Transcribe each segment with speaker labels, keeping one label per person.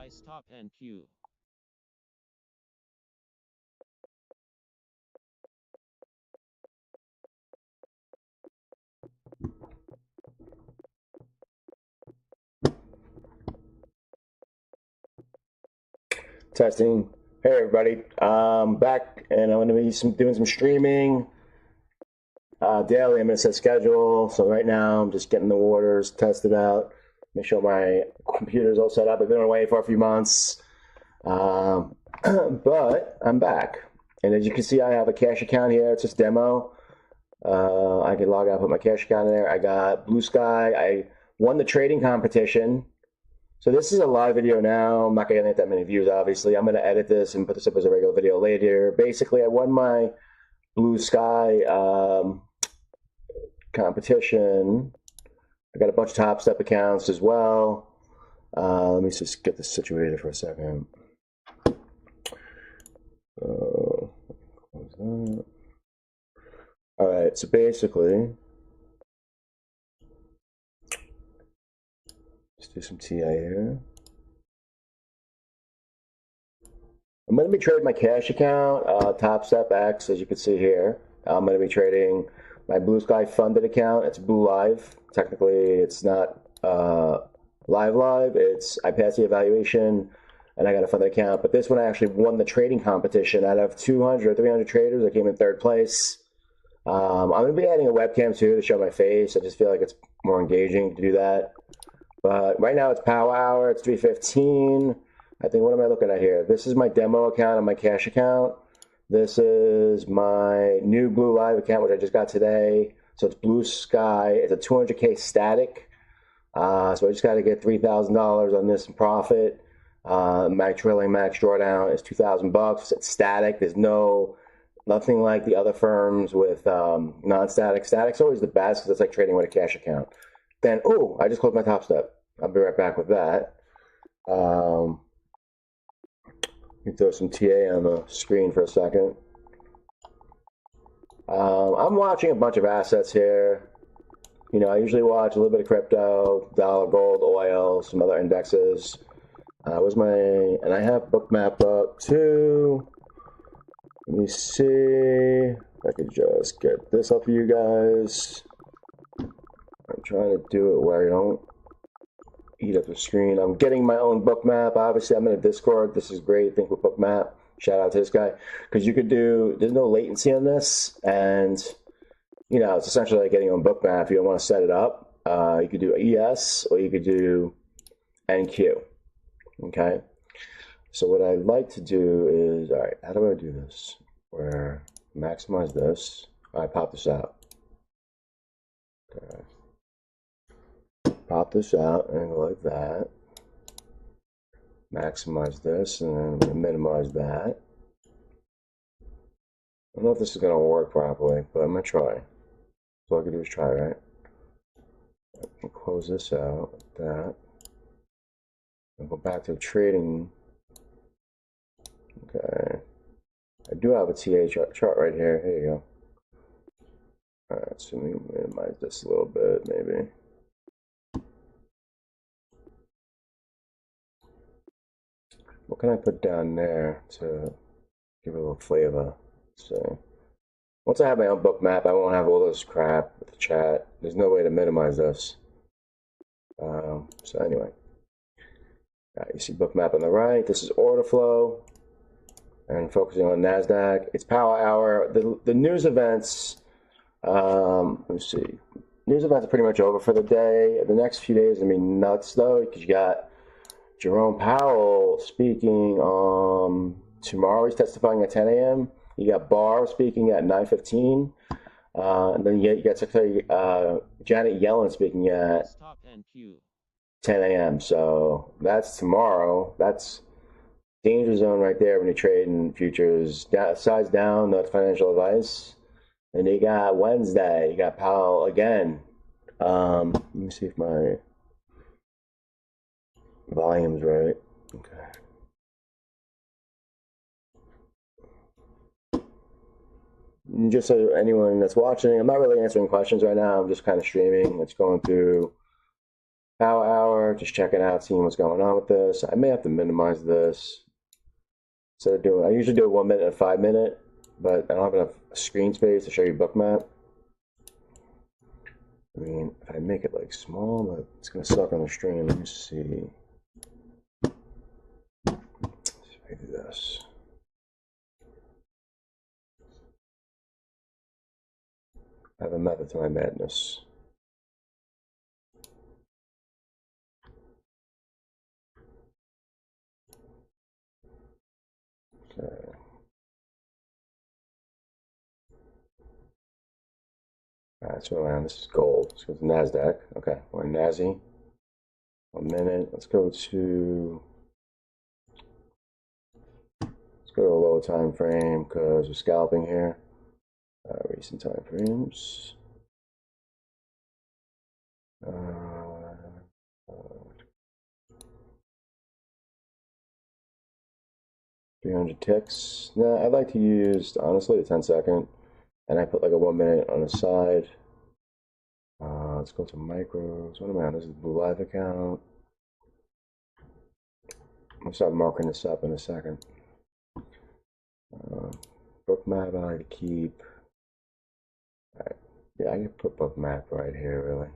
Speaker 1: stop and queue.
Speaker 2: Testing. Hey everybody, I'm back and I'm going to be doing some streaming daily. I'm going to set schedule. So right now I'm just getting the orders tested out. Make sure my computer's all set up. I've been away for a few months, but I'm back. And as you can see, I have a cash account here. It's just demo. I can log out, put my cash account in there. I got Blusky. I won the trading competition. So this is a live video now. I'm not going to get that many views, obviously. I'm going to edit this and put this up as a regular video later. Basically, I won my Blusky competition. I got a bunch of Top Step accounts as well. Let me just get this situated for a second. Close that. All right, so basically, let's do some TI here. I'm going to be trading my cash account, Top Step X, as you can see here. I'm going to be trading my Blusky funded account. It's Blue Live. Technically, it's not live. I passed the evaluation, and I got a funded account. But this one, I actually won the trading competition. Out of 200 or 300 traders, I came in third place. I'm going to be adding a webcam, too, to show my face. I just feel like it's more engaging to do that. But right now, it's Power Hour. It's 3:15. I think, what am I looking at here? This is my demo account and my cash account. This is my new Blue Live account, which I just got today. So it's Blusky. It's a 200K static. So I just got to get $3,000 on this in profit. My trailing max drawdown is $2,000. It's static. There's nothing like the other firms with non-static. Static's always the best because it's like trading with a cash account. Then, oh, I just closed my Top Step. I'll be right back with that. Let me throw some TA on the screen for a second. I'm watching a bunch of assets here. You know, I usually watch a little bit of crypto, dollar, gold, oil, some other indexes. And I have Bookmap up too. Let me see if I could just get this up for you guys. I'm trying to do it where I don't eat up the screen. I'm getting my own Bookmap. Obviously, I'm in a Discord. This is great. Think with Bookmap. Shout out to this guy. Because you could there's no latency on this. And, you know, it's essentially like getting your own Bookmap. If you don't want to set it up, you could do ES or you could do NQ. Okay? So what I'd like to do is, all right, how do I do this? Where maximize this. I pop this out. Okay. Pop this out and go like that. Maximize this, and then I'm going to minimize that. I don't know if this is going to work properly, but I'm going to try. So all I can do is try, right? And close this out, like that. And go back to trading. Okay. I do have a TA chart right here. Here you go. Alright, so let me minimize this a little bit, maybe. What can I put down there to give it a little flavor? So once I have my own Bookmap, I won't have all this crap with the chat. There's no way to minimize this. So anyway, you see Bookmap on the right. This is order flow, and focusing on NASDAQ. It's Power Hour. The news events. Let's see. News events are pretty much over for the day. The next few days are gonna be nuts though, because you got Jerome Powell speaking tomorrow. He's testifying at 10 a.m. You got Barr speaking at 9:15. And then you got Secretary Janet Yellen speaking at 10 a.m. So that's tomorrow. That's danger zone right there when you trade in futures. Sides down, not financial advice. And you got Wednesday. You got Powell again. Let me see if my volume's right. Okay. Just so anyone that's watching, I'm not really answering questions right now. I'm just kind of streaming. It's going through hour, just checking out, seeing what's going on with this. I may have to minimize this. Instead of doing, I usually do a 1 minute and 5 minute, but I don't have enough screen space to show you bookmap. I mean, if I make it like small, but it's gonna suck on the stream. Let me see. Let's see if I do this. I have a method to my madness. Okay. Alright, so around this is gold. Let's go to NASDAQ. Okay, we're in NASI. 1 minute. Let's go to a low time frame because we're scalping here. Recent time frames. 300 ticks. Nah, I'd like to use, honestly, a 10-second. And I put like a 1 minute on the side. Let's go to micros. What am I on? This is the Blue Live account. I'll start marking this up in a second. Bookmap I like to keep. Alright. Yeah, I can put bookmap right here, really.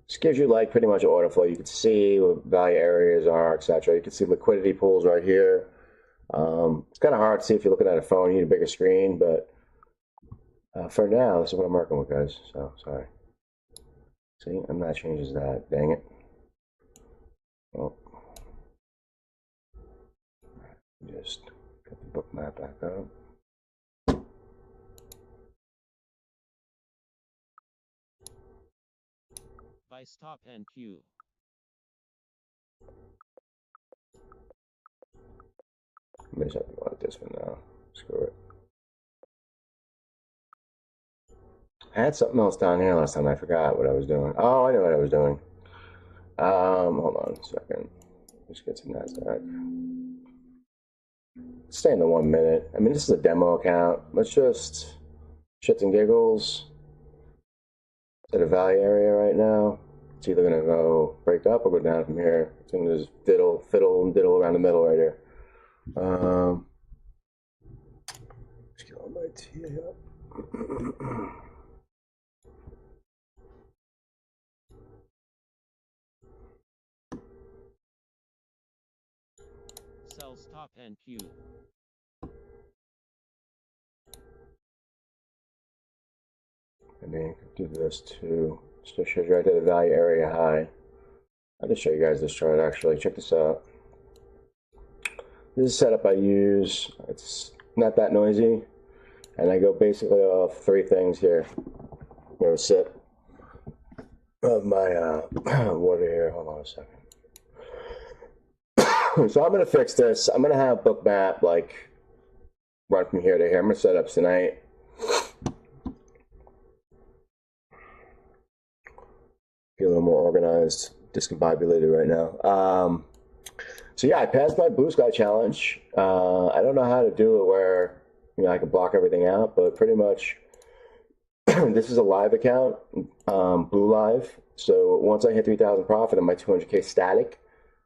Speaker 2: This gives you like pretty much order flow. You can see what value areas are, etc. You can see liquidity pools right here. It's kind of hard to see if you're looking at a phone. You need a bigger screen, but for now, this is what I'm working with, guys. So, sorry. See, I'm not changes that. Dang it. Well, just get the bookmap back up.
Speaker 1: By stop and Q.
Speaker 2: I may just have to go like this for now. Screw it. I had something else down here last time. I forgot what I was doing. Oh, I know what I was doing. Hold on a second. Let's get to NASDAQ. Stay in the 1 minute. I mean, this is a demo account. Let's just shits and giggles. It's at a value area right now. It's either gonna go break up or go down from here. It's gonna just fiddle and diddle around the middle right here. Let's get all my TA up.
Speaker 1: Sell stop and Q.
Speaker 2: I mean, do this too. Just shows you right there the value area high. I'll just show you guys this chart actually. Check this out. This is a setup I use. It's not that noisy. And I go basically off 3 things here. There's a sip of my water here. Hold on a second. So I'm going to fix this. I'm going to have bookmap like run from here to here. I'm going to set up tonight. Get a little more organized, discombobulated right now. So yeah, I passed my Blusky challenge. I don't know how to do it where I can block everything out, but pretty much this is a live account, Blue Live. So once I hit 3,000 profit and my 200K static,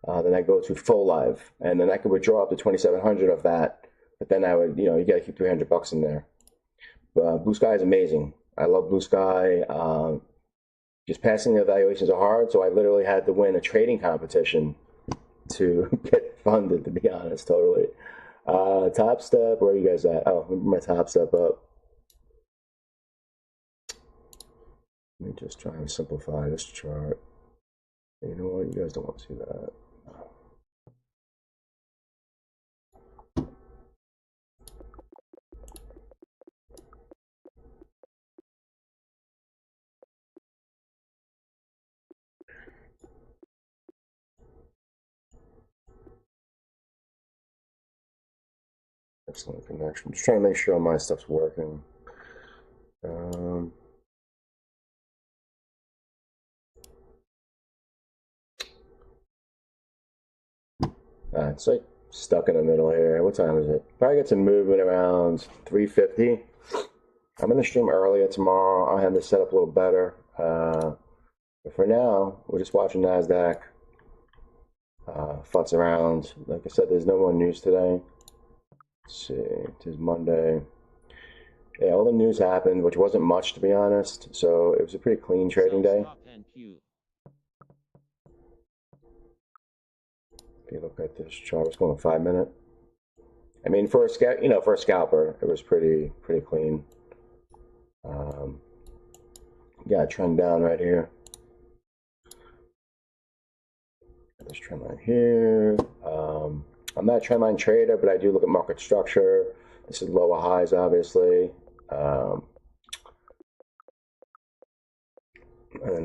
Speaker 2: then I go to full live, and then I could withdraw up to 2,700 of that. But then I would, you got to keep 300 bucks in there. Blusky is amazing. I love Blusky. Just passing the evaluations are hard, so I literally had to win a trading competition to get funded, to be honest, totally. Top Step, where are you guys at? Oh, let me bring my Top Step up. Let me just try and simplify this chart. You know what? You guys don't want to see that. Excellent connection. Just trying to make sure my stuff's working. It's like stuck in the middle here. What time is it? Probably get some movement around 3:50. I'm gonna stream earlier tomorrow. I'll have this set up a little better. But for now, we're just watching NASDAQ futz around. Like I said, there's no more news today. Let's see, it is Monday. Yeah, all the news happened, which wasn't much to be honest. So it was a pretty clean trading day. If you look at this chart, it's going 5 minute. I mean, for a for a scalper, it was pretty clean. Yeah, trend down right here. This trend line here. I'm not a trend line trader, but I do look at market structure. This is lower highs, obviously, and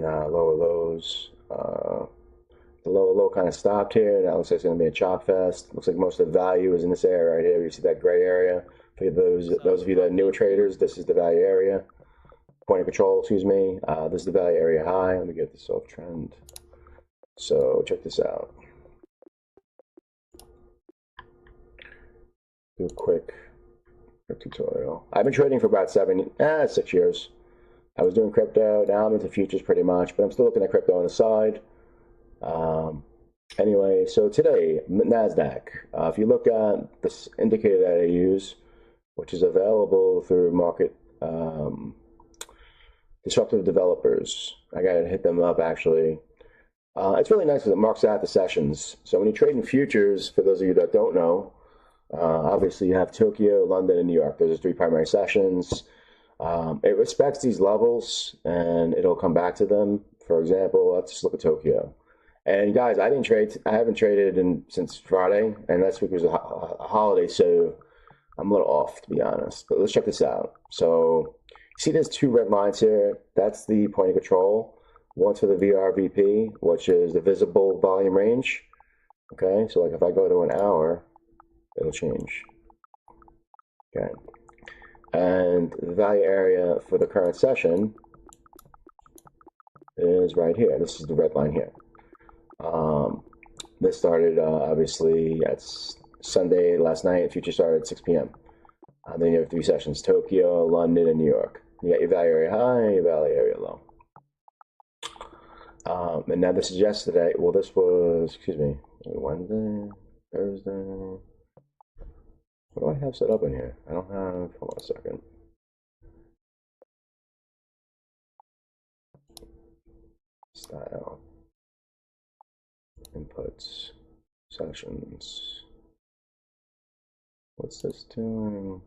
Speaker 2: lower lows. The lower low kind of stopped here. Now it looks like it's going to be a chop fest. Looks like most of the value is in this area right here. You see that gray area? For those of you that are newer traders, this is the value area. Point of control, excuse me. This is the value area high. Let me get this off trend. So check this out. Do a quick tutorial. I've been trading for about 6 years. I was doing crypto. Now I'm into futures pretty much, but I'm still looking at crypto on the side. Anyway, so today, NASDAQ. If you look at this indicator that I use, which is available through market disruptive developers, I gotta hit them up actually. It's really nice because it marks out the sessions. So when you trade in futures, for those of you that don't know, obviously you have Tokyo, London, and New York. Those are 3 primary sessions. It respects these levels and it'll come back to them. For example, let's just look at Tokyo. And guys, I haven't traded since Friday, and last week was a holiday, so I'm a little off to be honest. But let's check this out. So see there's 2 red lines here. That's the point of control. One's for the VRVP, which is the visible volume range. Okay, so like if I go to an hour, it'll change. Okay. And the value area for the current session is right here. This is the red line here. This started obviously at Sunday last night. Future started at 6 p.m. Then you have 3 sessions: Tokyo, London, and New York. You got your value area high, your value area low. And now this is yesterday. Well, this was, excuse me, Wednesday, Thursday. What do I have set up in here? I don't have, hold on a second. Style. Inputs. Sessions. What's this doing?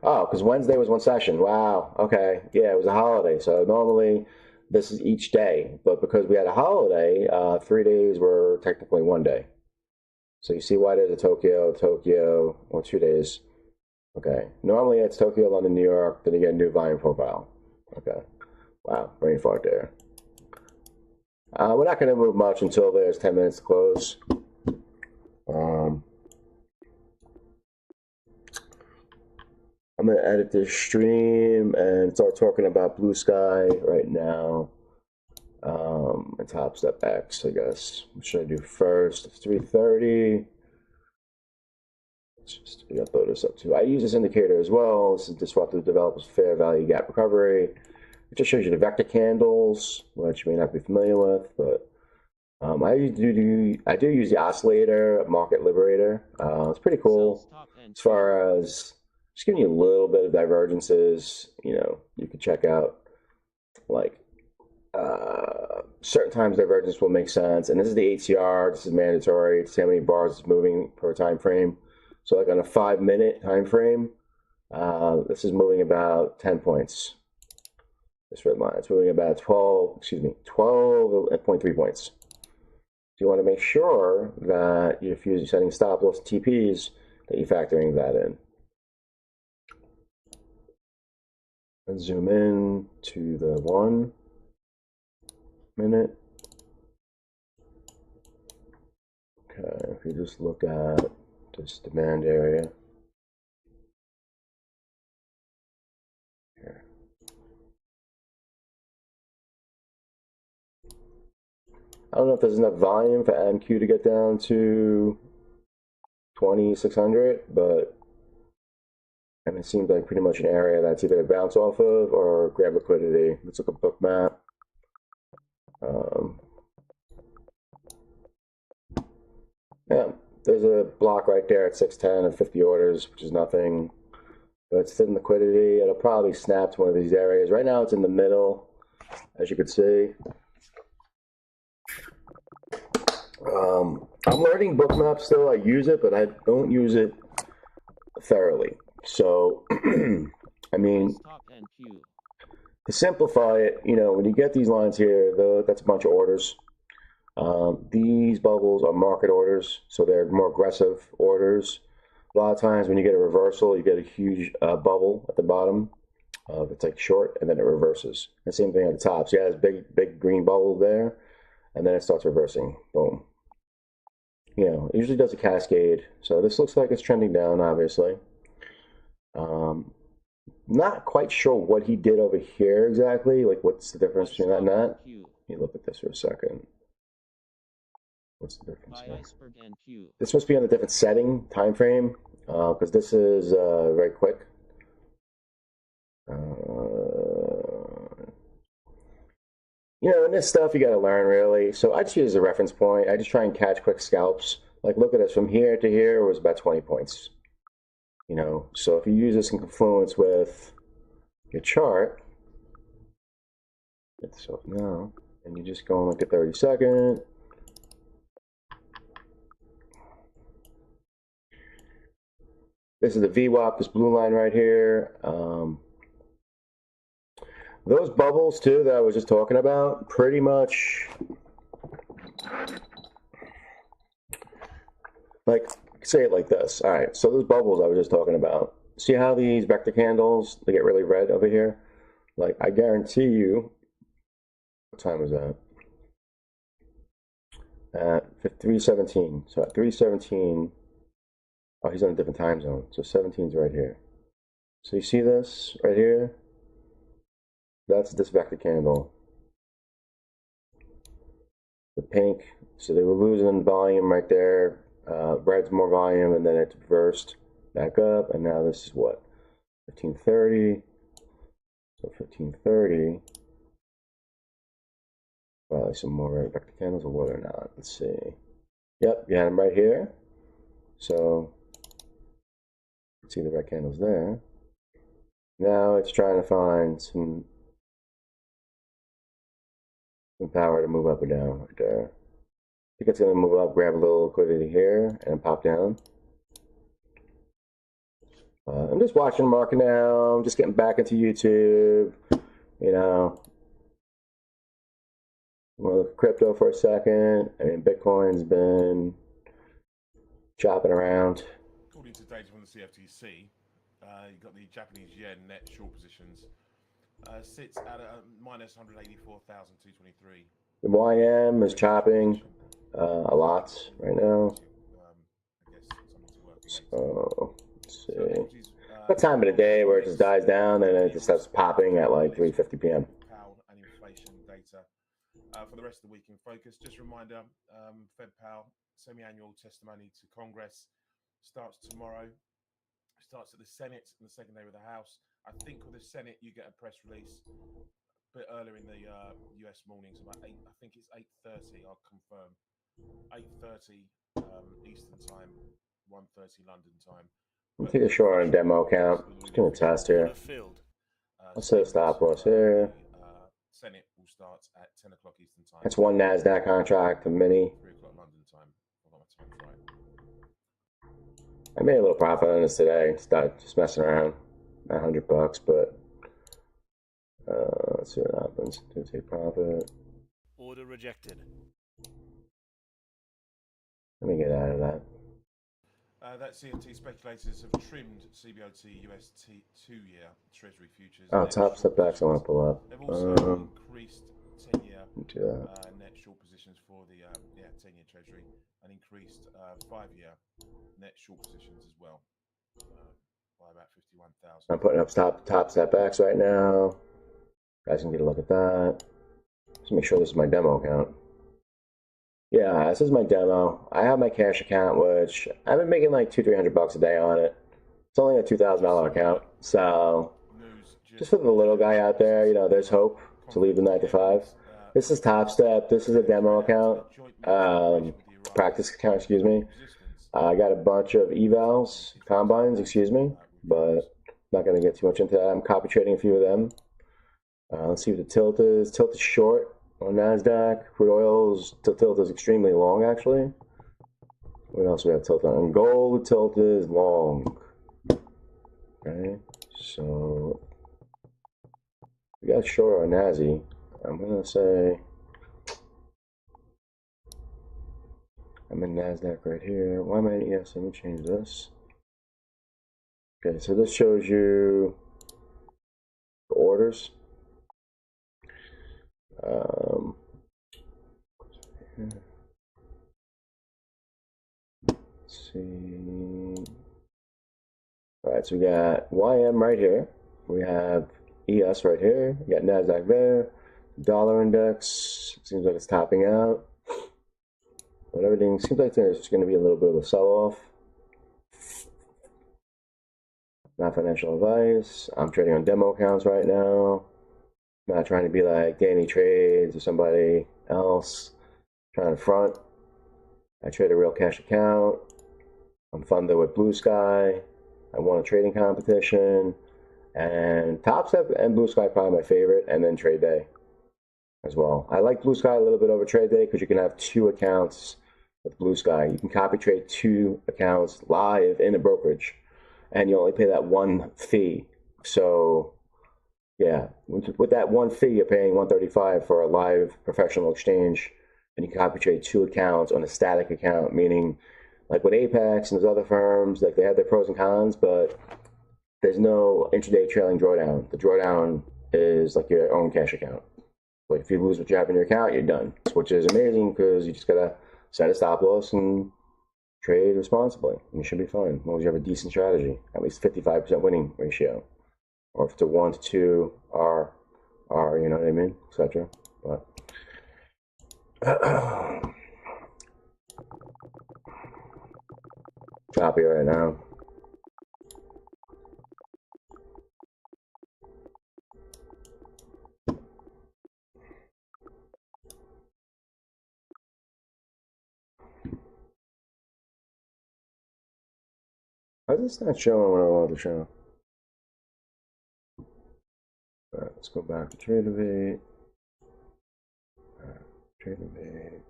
Speaker 2: Oh, because Wednesday was 1 session. Wow. Okay. Yeah, it was a holiday. So normally this is each day. But because we had a holiday, 3 days were technically 1 day. So you see why there's a Tokyo, or 2 days. Okay. Normally it's Tokyo, London, New York. Then you get a new volume profile. Okay. Wow. Brain fart there. We're not going to move much until there's 10 minutes to close. I'm going to edit this stream and start talking about Blusky right now. And Top Step X, I guess. What should I do first? It's 3:30. Let's just upload this up too. I use this indicator as well. This is Disruptive Developers Fair Value Gap Recovery. It just shows you the vector candles, which you may not be familiar with, but I do use the oscillator market liberator. It's pretty cool as far as just giving you a little bit of divergences. You know, you can check out like certain times divergence will make sense, and this is the ATR. This is mandatory. It's how many bars it's moving per time frame. So like on a 5-minute time frame, this is moving about 10 points. This red line, it's moving about 12.3 points. So you want to make sure that if you're setting stop loss TPs, that you're factoring that in. Let's zoom in to the 1 minute. Okay, if you just look at this demand area here. I don't know if there's enough volume for MQ to get down to 2600, but And it seems like pretty much an area that's either to bounce off of or grab liquidity. Let's look at book map. Yeah, there's a block right there at 610 and 50 orders, which is nothing. But it's thin liquidity. It'll probably snap to one of these areas. Right now it's in the middle, as you can see. I'm learning book map still. I use it, but I don't use it thoroughly. So, I mean, to simplify it, you know, when you get these lines here, that's a bunch of orders. These bubbles are market orders, so they're more aggressive orders. A lot of times when you get a reversal, you get a huge bubble at the bottom. It's like short, and then it reverses. The same thing at the top. So you have this big green bubble there, and then it starts reversing. Boom. You know, it usually does a cascade. So this looks like it's trending down, obviously. Not quite sure what he did over here exactly. Like, what's the difference between that and that? Let me look at this for a second. What's the difference here? This must be on a different setting, time frame, because this is very quick. You know, and this stuff you got to learn, really. So I just use as a reference point. I just try and catch quick scalps. Like, look at this. From here to here was about 20 points. You know, so if you use this in confluence with your chart, get this off now, and you just go on like a 30-second. This is the VWAP, this blue line right here. Those bubbles too that I was just talking about, pretty much like, say it like this. All right, so those bubbles I was just talking about. See how these vector candles, they get really red over here? Like, I guarantee you, what time was that? At 3:17. So at 3:17, oh, he's on a different time zone. So 17's right here. So you see this right here? That's this vector candle. The pink, so they were losing volume right there. Red's more volume, and then it's reversed back up, and now this is what? 1530. So 1530. Probably some more red vector candles, or what or not. Let's see. Yep, you had them right here. So you can see the red candles there. Now it's trying to find some power to move up or down right there. I think it's going to move up, grab a little liquidity here, and pop down. I'm just watching the market now. I'm just getting back into YouTube. You know, we'll look at crypto for a second. I mean, Bitcoin's been chopping around.
Speaker 3: According to data from the CFTC, you've got the Japanese yen net short positions. Sits at minus 184,223.
Speaker 2: The YM is chopping a lot right now. So let's see. What time of the day where it just dies down and it just starts popping at like 3:50 p.m.
Speaker 3: And inflation data for the rest of the week in focus. Just a reminder, FedPal semi-annual testimony to Congress starts tomorrow. Starts at the Senate and the second day with the House. I think with the Senate, you get a press release a bit earlier in the US mornings, about 8. I think it's 8:30. I'll confirm. 8:30 Eastern time, 1:30 London time.
Speaker 2: I'll take a short on a demo account. Just doing a test here. I'll set a stop loss here.
Speaker 3: Senate will start at 10 o'clock Eastern time.
Speaker 2: That's one NASDAQ contract, a mini.
Speaker 3: 3 o'clock London time. Right.
Speaker 2: I made a little profit on this today. Just messing around. About $100, but let's see what happens. Do take profit.
Speaker 4: Order rejected.
Speaker 2: Let me get out of that.
Speaker 3: That CMT speculators have trimmed CBOT UST 2-year Treasury futures.
Speaker 2: Oh, top step backs I want to pull up.
Speaker 3: They've also increased 10-year net short positions for the 10-year Treasury and increased 5-year net short positions as well by about 51,000.
Speaker 2: I'm putting up top step backs right now. You guys can get a look at that. Just make sure this is my demo account. Yeah, this is my demo. I have my cash account, which I've been making like $200-300 a day on it. It's only a $2,000 account, so just for the little guy out there, you know, there's hope to leave the 9 to 5. This is Top Step. This is a demo account, practice account, excuse me. I got a bunch of evals, combines, excuse me, but not going to get too much into that. I'm copy trading a few of them. Let's see what the tilt is. Tilt is short on NASDAQ. Crude oil's tilt is extremely long, actually. What else we have tilt on? Gold, the tilt is long. Okay, so we got short on NASI. I'm going to say I'm in NASDAQ right here. Why am I in ES? Let me change this. Okay, so this shows you the orders. Let's see. All right, so we got YM right here. We have ES right here. We got NASDAQ there. Dollar index seems like it's topping out. But everything seems like there's going to be a little bit of a sell-off. Not financial advice. I'm trading on demo accounts right now. Not trying to be like Danny Trades or somebody else. Trying to front. I trade a real cash account. I'm funded with Blusky. I won a trading competition. And Top Step and Blusky probably my favorite, and then Trade Day as well. I like Blusky a little bit over Trade Day because you can have 2 accounts with Blusky. You can copy trade 2 accounts live in a brokerage, and you only pay that 1 fee. So, yeah, with that 1 fee, you're paying $135 for a live professional exchange, and you can copy trade 2 accounts on a static account, meaning like with Apex and those other firms, like they have their pros and cons, but there's no intraday trailing drawdown. The drawdown is like your own cash account. Like if you lose what you have in your account, you're done, which is amazing because you just gotta set a stop loss and trade responsibly, and you should be fine as long as you have a decent strategy, at least 55% winning ratio, or if it's a 1 to 2 R, you know what I mean, etc. But choppy right now. Why is this not showing what I want to show? Alright, let's go back to Trade Evade. Trade Evade.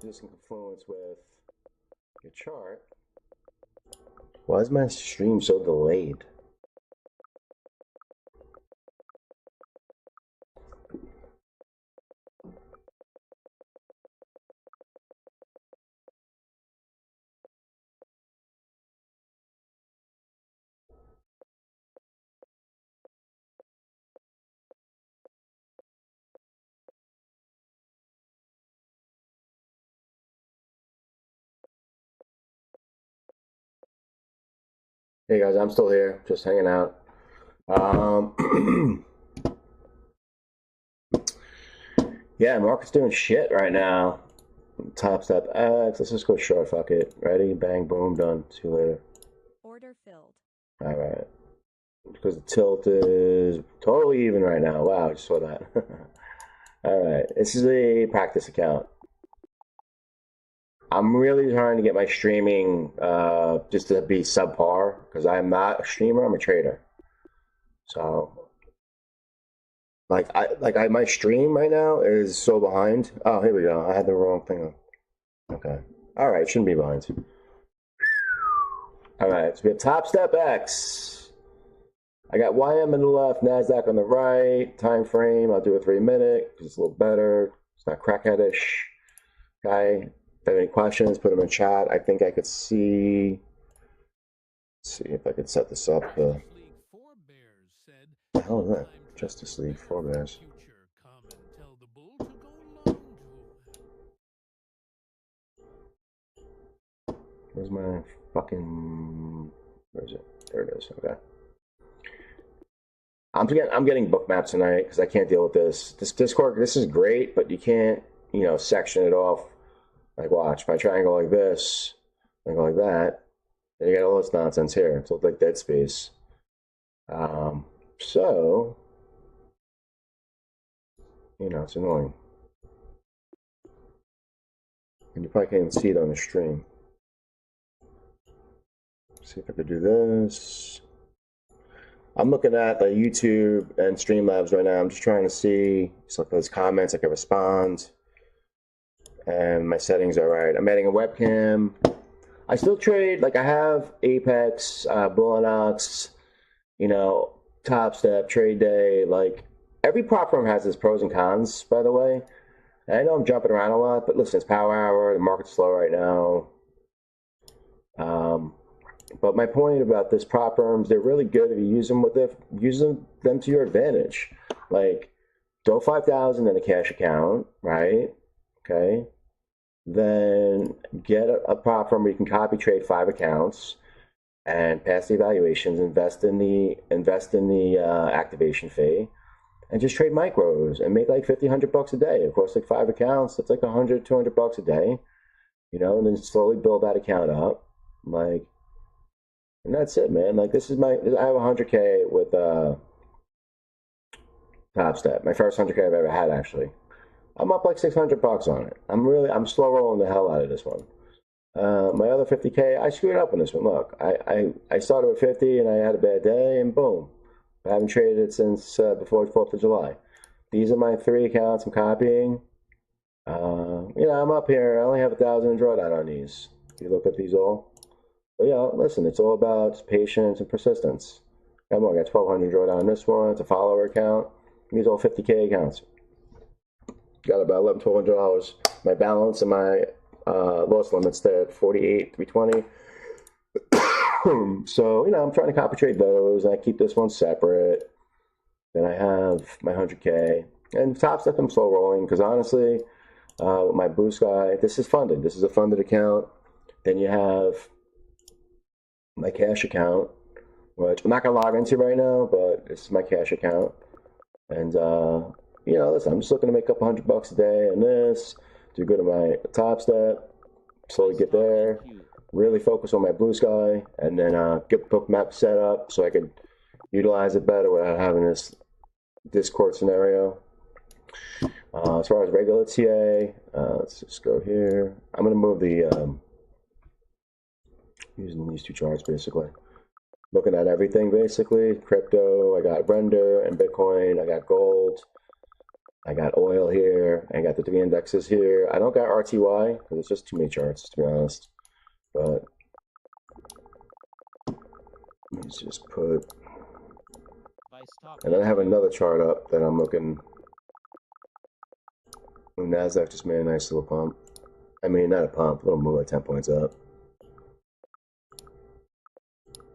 Speaker 2: This in confluence with your chart. Why is my stream so delayed? Hey guys, I'm still here, just hanging out. Yeah, market's doing shit right now. Top Step X. Let's just go short. Fuck it. Ready? Bang, boom, done. See you later.
Speaker 5: Order filled.
Speaker 2: All right. Because the tilt is totally even right now. Wow, I just saw that. All right. This is a practice account. I'm really trying to get my streaming just to be subpar because I'm not a streamer. I'm a trader. So, my stream right now is so behind. Oh, here we go. I had the wrong thing. Okay. All right. Shouldn't be behind. All right. So we have Top Step X. I got YM on the left, NASDAQ on the right. Time frame. I'll do a 3-minute because it's a little better. It's not crackheadish. Okay. If you have any questions, put them in chat. I think I could see. Let's see if I could set this up. The hell is that? Justice League Forebears. Where's my fucking? Where is it? There it is. Okay. I'm getting book mapped tonight because I can't deal with this. This Discord, this is great, but you can't, section it off. Like, watch, if I triangle like this, I go like that, then you got all this nonsense here. It's like dead space. So, it's annoying. And you probably can't even see it on the stream. See if I could do this. I'm looking at the YouTube and Streamlabs right now. I'm just trying to see, so if there's comments, I can respond. And my settings are right. I'm adding a webcam. I still trade, like I have Apex, Bullinox, Top Step, Trade Day. Like every prop firm has its pros and cons, by the way. And I know I'm jumping around a lot, but listen, it's power hour. The market's slow right now. But my point about this prop firms, they're really good if you use them them to your advantage. Like, throw 5,000 in a cash account, right? Okay. Then get a prop firm where you can copy trade 5 accounts and pass the evaluations, invest in the activation fee, and just trade micros and make like 50, $100 a day. Of course, like 5 accounts, that's like $100, $200 a day, and then slowly build that account up. Like, and that's it, man. Like, I have 100K with Top Step. My first 100K I've ever had, actually. I'm up like $600 on it. I'm slow rolling the hell out of this one. My other 50K, I screwed up on this one. Look, I started with 50 and I had a bad day, and boom. I haven't traded it since before 4th of July. These are my 3 accounts I'm copying. I'm up here. I only have 1,000 in drawdown on these. If you look at these all. But listen, it's all about patience and persistence. I got 1,200 drawdown on this one. It's a follower account. These are all 50K accounts. Got about $1,100, $1,200. My balance and my loss limits there at 48,320. So, I'm trying to copy trade those. I keep this one separate. Then I have my 100K. And Top Step, I'm slow rolling because honestly, with my Blusky, this is funded. This is a funded account. Then you have my cash account, which I'm not going to log into right now, but this is my cash account. And, listen, I'm just looking to make up $100 a day on this, do good on my Top Step, slowly get there, really focus on my Blusky, and then get the book map set up so I could utilize it better without having this Discord scenario. As far as regular TA, let's just go here. I'm going to move the, using these 2 charts basically. Looking at everything basically, crypto, I got render and Bitcoin, I got gold, I got oil here, I got the 3 indexes here. I don't got RTY because it's just too many charts to be honest. But let's just put, and then I have another chart up that I'm looking. NASDAQ just made a nice little pump. I mean, not a pump, a little move like 10 points up.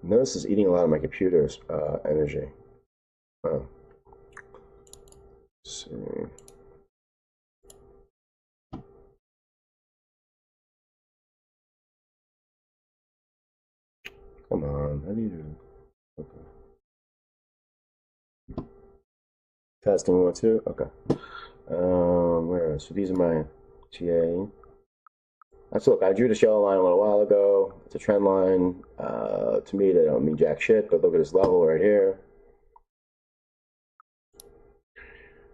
Speaker 2: Notice it's eating a lot of my computer's energy. Oh. Let's see. Come on, how do you do? Okay. Testing 1, 2. Okay. Where? So these are my TA. Let's look. I drew the shallow line a little while ago. It's a trend line. To me, they don't mean jack shit. But look at this level right here.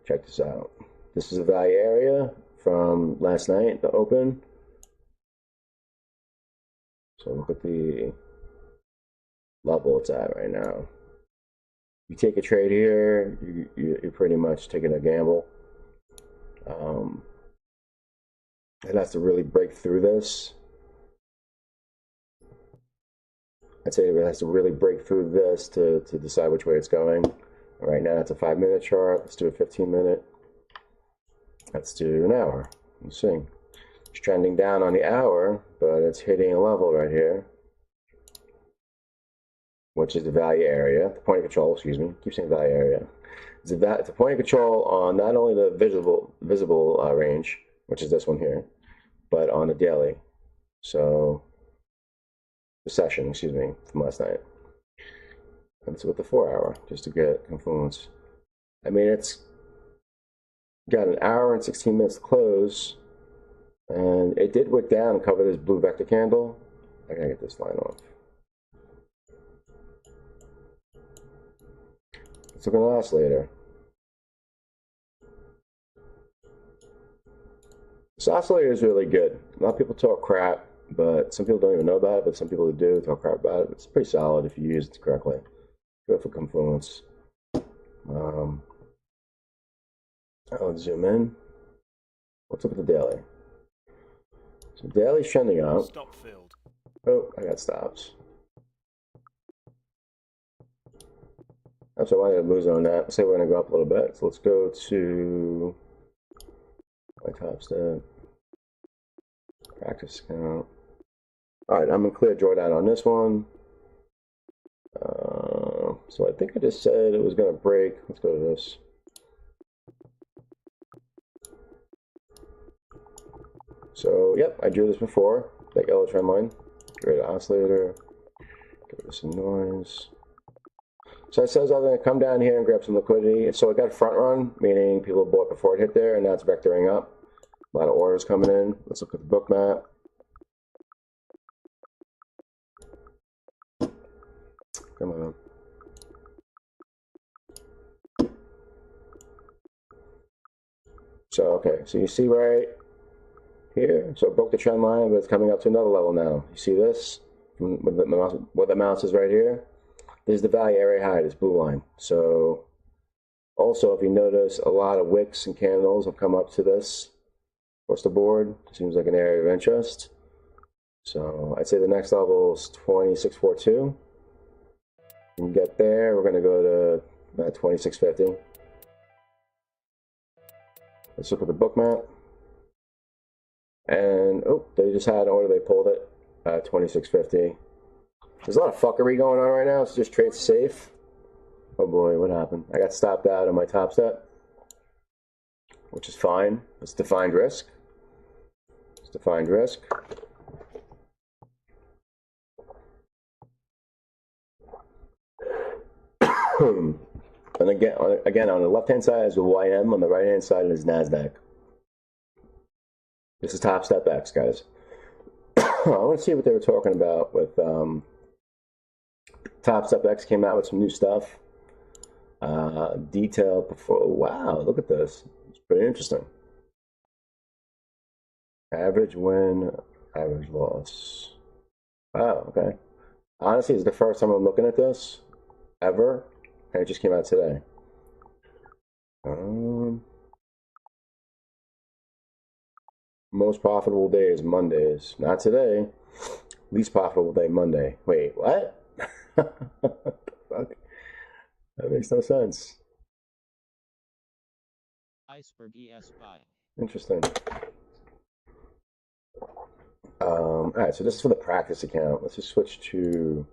Speaker 2: Check this out. This is a value area from last night, the open. So look at the level it's at right now. You take a trade here, you're pretty much taking a gamble. It has to really break through this. I'd say it has to really break through this to decide which way it's going. Right now it's a 5-minute chart. Let's do a 15-minute. Let's do an hour. You see. It's trending down on the hour, but it's hitting a level right here, which is the value area, the point of control, excuse me. Keep saying value area. It's a point of control on not only the visible range, which is this one here, but on the daily. So the session, excuse me, from last night. Let's with the 4 hour just to get confluence. I mean, it's got an hour and 16 minutes to close, and it did wick down and cover this blue vector candle. I gotta get this line off. Let's look at an oscillator. This oscillator is really good. A lot of people talk crap, but some people don't even know about it, but some people do talk crap about it. It's pretty solid if you use it correctly. Good for confluence. I'll zoom in. Let's look at the daily. So daily's trending up.
Speaker 4: Stop filled.
Speaker 2: Oh, I got stops. That's why I wanted to lose on that. Say we're going to go up a little bit. So let's go to my top step. Practice count. Alright, I'm going to clear drawdown on this one. So I think I just said it was going to break. Let's go to this. So, yep, I drew this before. That yellow trend line. Get rid of oscillator. Get rid of some noise. So it says I'm going to come down here and grab some liquidity. So it got a front run, meaning people bought before it hit there, and now it's vectoring up. A lot of orders coming in. Let's look at the book map. Come on. So, okay, so you see right here, so it broke the trend line, but it's coming up to another level now. You see this? Where the mouse is right here? This is the value area high, this blue line. So, also, if you notice, a lot of wicks and candles have come up to this across the board. Seems like an area of interest. So, I'd say the next level is 2642. You can get there, we're going to go to 2650. Let's look at the book map. And, oh, they just had an order, they pulled it at 2650. There's a lot of fuckery going on right now, so just trade safe. Oh boy, what happened? I got stopped out on my top step, which is fine. It's defined risk. It's defined risk. And again, on the left-hand side is the YM, on the right-hand side is NASDAQ. This is Top Step X, guys. I want to see what they were talking about with Top Step X came out with some new stuff. Detailed before. Wow, look at this. It's pretty interesting. Average win, average loss. Wow, okay. Honestly, it's the first time I'm looking at this ever, and it just came out today. Most profitable day is Mondays. Not today. Least profitable day, Monday. Wait, what? Fuck. That makes no sense.
Speaker 1: Iceberg ES buy.
Speaker 2: Interesting. Alright, so this is for the practice account. Let's just switch to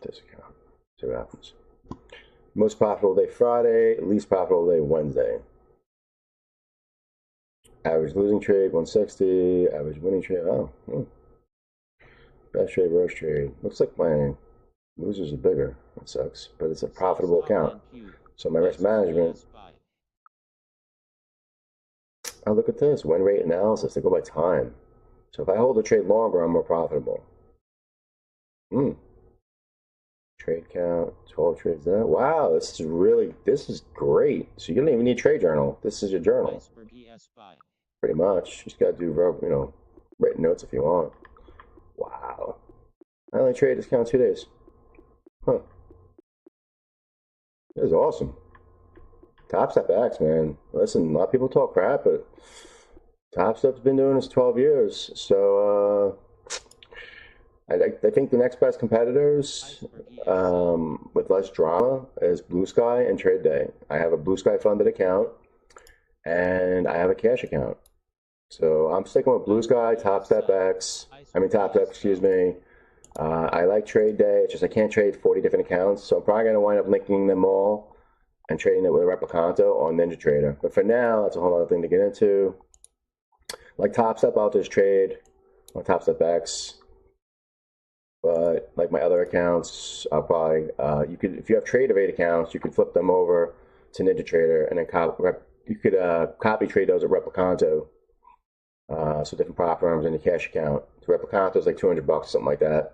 Speaker 2: this account. See what happens. Most profitable day Friday, least profitable day Wednesday. Average losing trade 160, average winning trade. Best trade, worst trade. Looks like my losers are bigger. That sucks, but it's a profitable account. So my risk management. Oh, look at this win rate analysis. They go by time. So if I hold the trade longer, I'm more profitable. Trade count, 12 trades there. Wow, this is great. So you don't even need trade journal. This is your journal. Pretty much. You just gotta do written notes if you want. Wow. I only trade this count 2 days. Huh. This is awesome. Top Step X, man. Listen, a lot of people talk crap, but Top Step's been doing this 12 years. So I think the next best competitors with less drama is Blusky and Trade Day. I have a Blusky funded account, and I have a cash account. So I'm sticking with Blusky, Top Step X. Excuse me. I like Trade Day. It's just I can't trade 40 different accounts, so I'm probably going to wind up linking them all and trading it with a Replicanto on NinjaTrader. But for now, that's a whole other thing to get into. Like Top Step, I'll just trade on Top Step X. But like my other accounts, I'll probably you could, if you have trade of 8 accounts, you could flip them over to NinjaTrader and then you could copy trade those at Replicanto. So different prop firms in the cash account. So Replicanto is like $200 or something like that.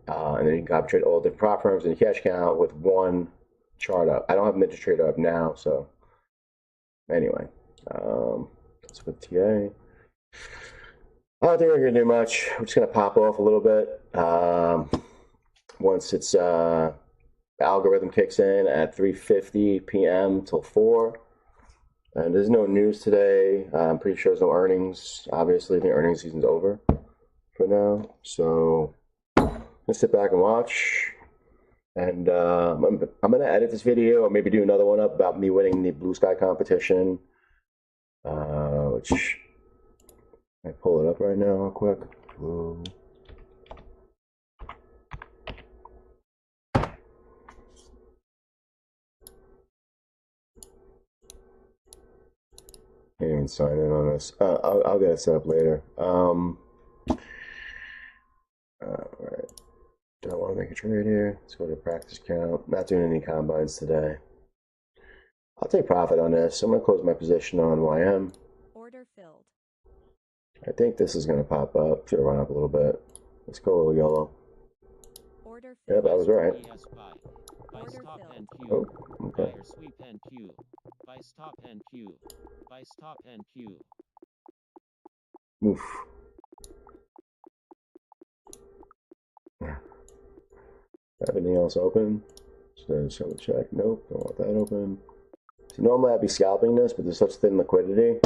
Speaker 2: And then you can copy trade all different prop firms in the cash account with one chart up. I don't have NinjaTrader up now, so anyway, that's with TA. I don't think we're gonna do much. We're just gonna pop off a little bit once it's the algorithm kicks in at 3:50 p.m. till 4. And there's no news today. I'm pretty sure there's no earnings. Obviously, the earnings season's over for now. So let's sit back and watch. And I'm gonna edit this video or maybe do another one up about me winning the Blusky competition, which I pull it up right now real quick. Blue. Can't even sign in on this. I'll get it set up later. All right. Do I want to make a trade here? Let's go to practice account. Not doing any combines today. I'll take profit on this. I'm going to close my position on YM.
Speaker 5: Order filled.
Speaker 2: I think this is going to pop up. Should run up a little bit. Let's go a little yellow.
Speaker 5: Order filled.
Speaker 2: Yep, I was right.
Speaker 1: Buy stop and Q.
Speaker 2: Oh, okay.
Speaker 1: Buy or sweep and Q. Buy stop and Q. Buy stop and Q.
Speaker 2: Oof. Everything else open? So check. Nope, don't want that open. So normally I'd be scalping this, but there's such thin liquidity.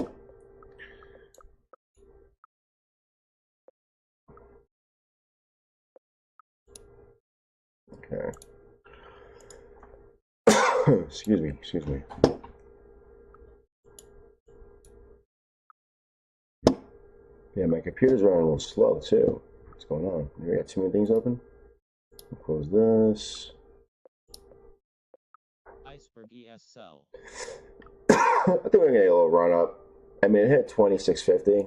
Speaker 2: Okay. Excuse me. Yeah, my computer's running a little slow too. What's going on? We got too many things open. I'll close this.
Speaker 1: Iceberg ES sell.
Speaker 2: I think we're gonna get a little run up. I mean, it hit 2650.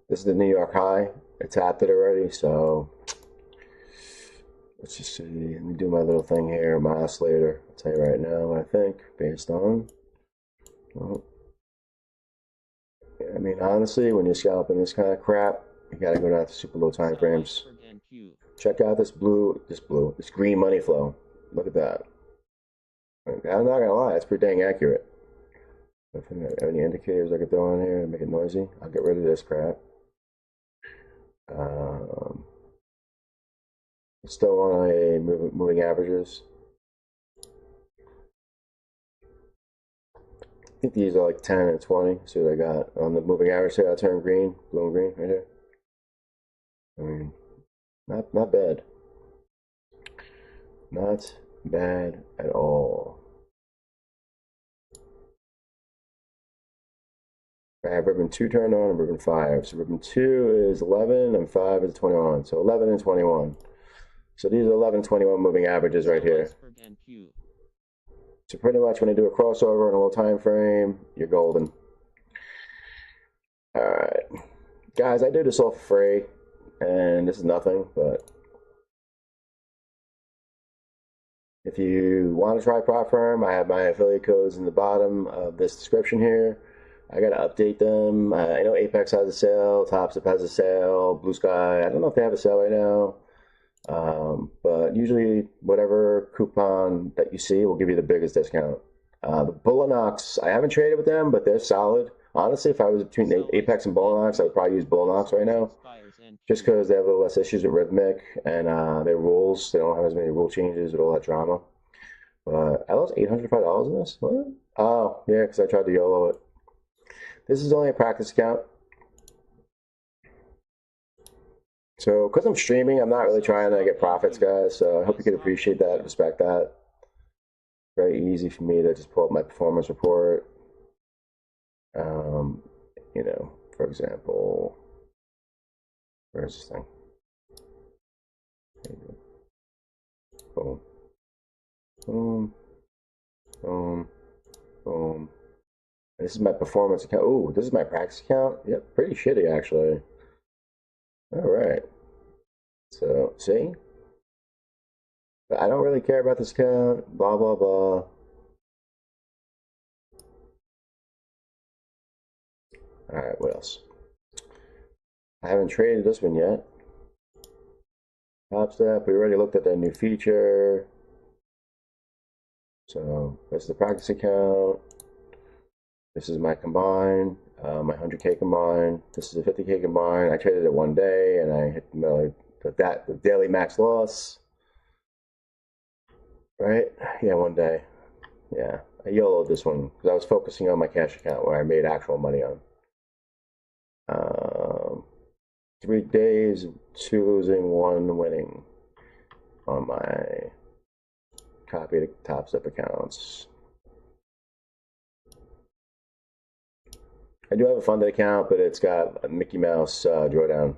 Speaker 2: This is the New York high. I tapped it already, so let's just see. Let me do my little thing here, my oscillator. I'll tell you right now what I think based on. Well, I mean, honestly, when you're scalping this kind of crap, you gotta go down to super low time frames. Check out this green money flow. Look at that. I'm not gonna lie, it's pretty dang accurate. If I have any indicators I could throw in here and make it noisy, I'll get rid of this crap. Still on a moving averages. I think these are like 10 and 20. See what I got on the moving average here. I turn green, blue and green right here. I mean, not bad. Not bad at all. I have ribbon 2 turned on and ribbon 5. So ribbon 2 is 11 and 5 is 21. So 11 and 21. So these are 11 and 21 moving averages right here. So pretty much when you do a crossover in a low time frame, you're golden. All right, guys, I do this all for free, and this is nothing, but if you want to try prop firm, I have my affiliate codes in the bottom of this description here. I got to update them. I know Apex has a sale, TopStep has a sale, Blusky, I don't know if they have a sale right now. But usually whatever coupon that you see will give you the biggest discount. The Bullinox, I haven't traded with them, but they're solid. Honestly, if I was between Apex and Bullinox, I would probably use Bullinox right now, just because they have a little less issues with Rhythmic and their rules. They don't have as many rule changes with all that drama. But I lost $805 in this. What? Oh, yeah, because I tried to YOLO it. This is only a practice account. So, because I'm streaming, I'm not really trying to get profits, guys. So, I hope you can appreciate that, respect that. Very easy for me to just pull up my performance report. You know, for example, where's this thing? Boom, boom, boom, boom. This is my performance account. Ooh, this is my practice account. Yep, pretty shitty actually. All right. So, see? But I don't really care about this account, blah, blah, blah. All right, what else? I haven't traded this one yet. Top Step, we already looked at that new feature. So this is the practice account. This is my combine, my 100K combine. This is a 50K combine. I traded it one day and I hit the daily max loss. Right? Yeah, one day. Yeah, I YOLO'd this one because I was focusing on my cash account where I made actual money on. 3 days, 2 losing, 1 winning on my copy the Top Step accounts. I do have a funded account, but it's got a Mickey Mouse drawdown.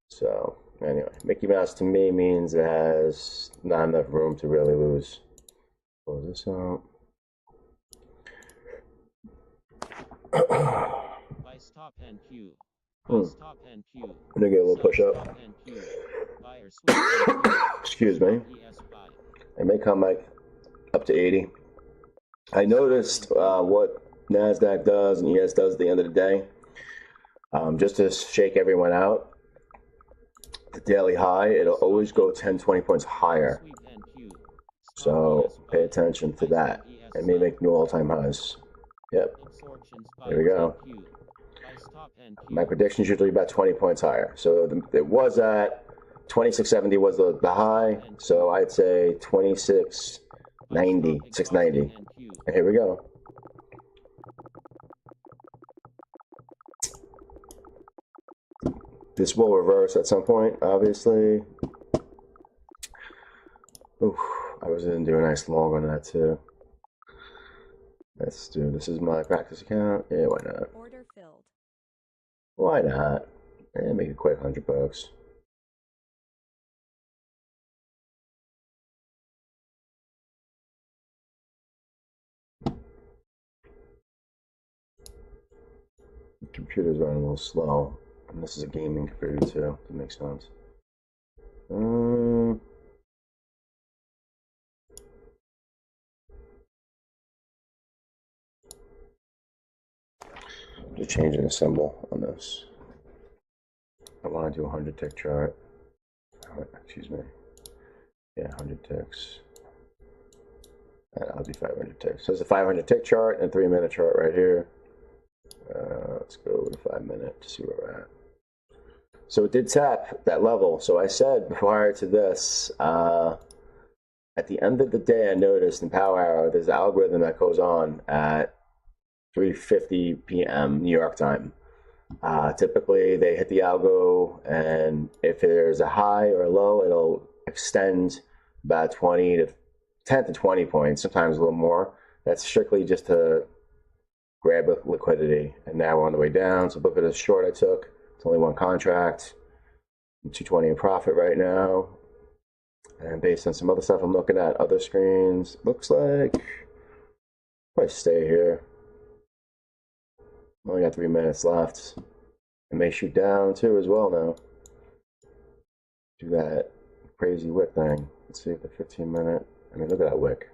Speaker 2: So anyway, Mickey Mouse to me means it has not enough room to really lose. Close this out.
Speaker 1: Buy stop and Q. Buy stop and Q.
Speaker 2: I'm gonna get a little push up.
Speaker 1: Stop and Q. Buy or switch and Q.
Speaker 2: Excuse me.
Speaker 1: Yes, buy.
Speaker 2: It may come like up to 80. I noticed what NASDAQ does and ES does at the end of the day. Just to shake everyone out, the daily high, it'll always go 10, 20 points higher.
Speaker 1: Sweep and Q.
Speaker 2: So pay attention to that. It may make new all-time highs. Yep.
Speaker 1: Absorptions,
Speaker 2: There we go.
Speaker 1: buy Q. Buy stop and Q.
Speaker 2: My prediction is usually about 20 points higher. So it was at 2670 was the high. So I'd say 2690, 690. And here we go. This will reverse at some point, obviously. Oof, I was going to do a nice long on that too. Let's do, this is my practice account. Yeah, why not?
Speaker 5: Order filled.
Speaker 2: Why not? And make it quick, $100. The computer's running a little slow. And this is a gaming computer too. That makes sense. Just changing the symbol on this. I want to do a 100 tick chart. Excuse me. Yeah, 100 ticks. And I'll do 500 ticks. So it's a 500 tick chart and a 3-minute chart right here. Let's go to 5 minute to see where we're at. So it did tap that level. So I said prior to this, at the end of the day, I noticed in Power Hour, there's an algorithm that goes on at 3:50 p.m. New York time. Typically, they hit the algo, and if there's a high or a low, it'll extend about 10 to 20 points, sometimes a little more. That's strictly just to grab liquidity. And now we're on the way down. So look at this short I took. It's only one contract. I'm 220 in profit right now. And based on some other stuff I'm looking at, other screens, looks like if I stay here, only got 3 minutes left. It may shoot down too as well now. Do that crazy wick thing. Let's see if the 15-minute. I mean, look at that wick.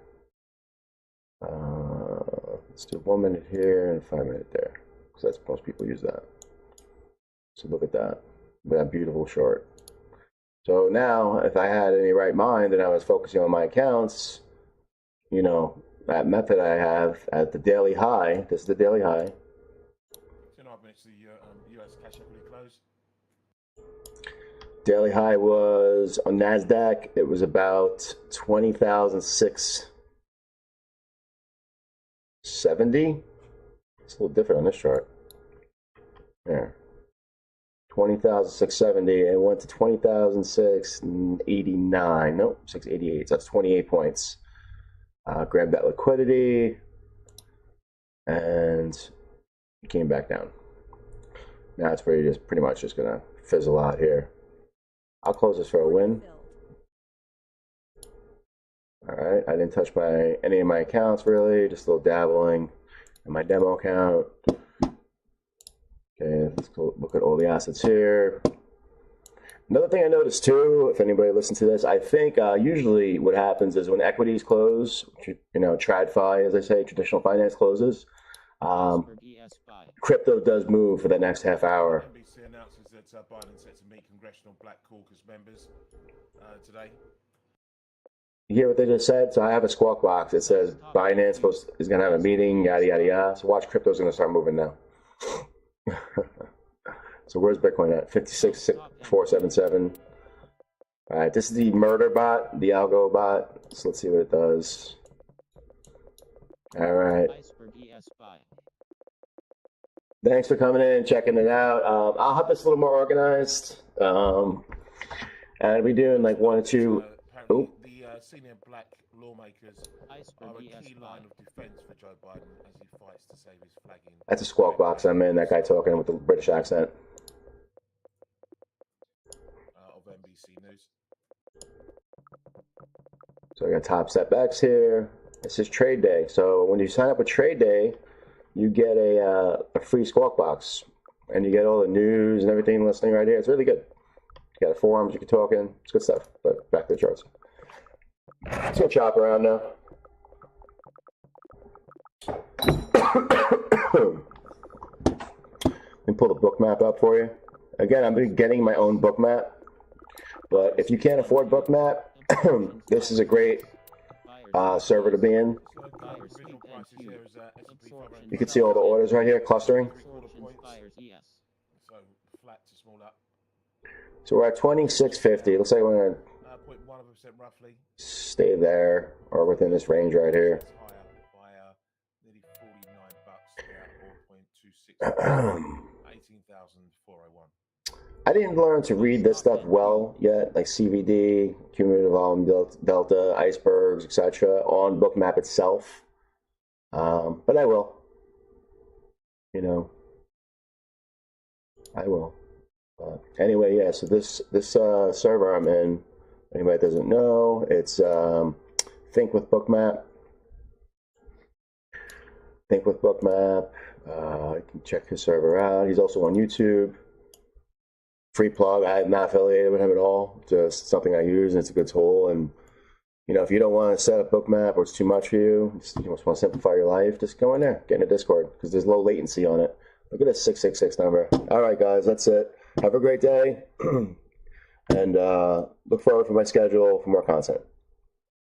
Speaker 2: Let's do 1 minute here and 5 minute there, because that's most people use that. So look at that. That beautiful short. So now, if I had any right mind and I was focusing on my accounts, you know, that method I have at the daily high. This is the daily high.
Speaker 3: 2.5 minutes to the US cash equity close.
Speaker 2: Daily high was on NASDAQ. It was about 20,670. It's a little different on this chart. There. 20,670 and went to 20,689. Nope, 688. So that's 28 points. Grabbed that liquidity and came back down. Now it's pretty much just gonna fizzle out here. I'll close this for a win. All right, I didn't touch any of my accounts really, just a little dabbling in my demo account. Okay, let's go look at all the assets here. Another thing I noticed too, if anybody listens to this, I think usually what happens is when equities close, TradFi, as I say, traditional finance closes, crypto does move for the next half hour.
Speaker 3: NBC announces that Biden set to meet congressional Black Caucus members today.
Speaker 2: You hear what they just said? So I have a squawk box. It says Binance is going to have a meeting, yada, yada, yada. So watch, crypto's going to start moving now. So where's Bitcoin at? 56,477. All right, this is the murder bot, the algo bot. So let's see what it does. All right. Thanks for coming in and checking it out. I'll have this a little more organized. And we're doing like one or two.
Speaker 3: The senior Black lawmakers are a key line of defense for Joe Biden as he fights to save his flagging.
Speaker 2: That's a squawk box I'm in, that guy talking with the British accent.
Speaker 3: Of NBC News.
Speaker 2: So I got Top Step X here. This is Trade Day. So when you sign up with Trade Day, you get a free squawk box. And you get all the news and everything listening right here. It's really good. You got forums, you can talk in. It's good stuff. But back to the charts. Let's go chop around now. Let me pull the book map up for you. Again, I'm getting my own book map. But if you can't afford book map, this is a great server to be in. You can see all the orders right here, clustering. So we're at 2650. Looks like we're going to
Speaker 3: 0.1% roughly.
Speaker 2: Stay there or within this range right here.
Speaker 3: By nearly $49 about 4.26. 18,401.
Speaker 2: I didn't learn to read this stuff well yet, like CVD, cumulative volume delta, icebergs, etc., on bookmap itself. But I will. I will. Anyway, yeah. So this server I'm in. Anybody that doesn't know, it's Think with Bookmap. Think with Bookmap. You can check his server out. He's also on YouTube. Free plug. I'm not affiliated with him at all. Just something I use, and it's a good tool. And if you don't want to set up Bookmap or it's too much for you, you just want to simplify your life, just go in there, get in a Discord because there's low latency on it. Look at this 666 number. All right, guys, that's it. Have a great day. And look forward for my schedule for more content.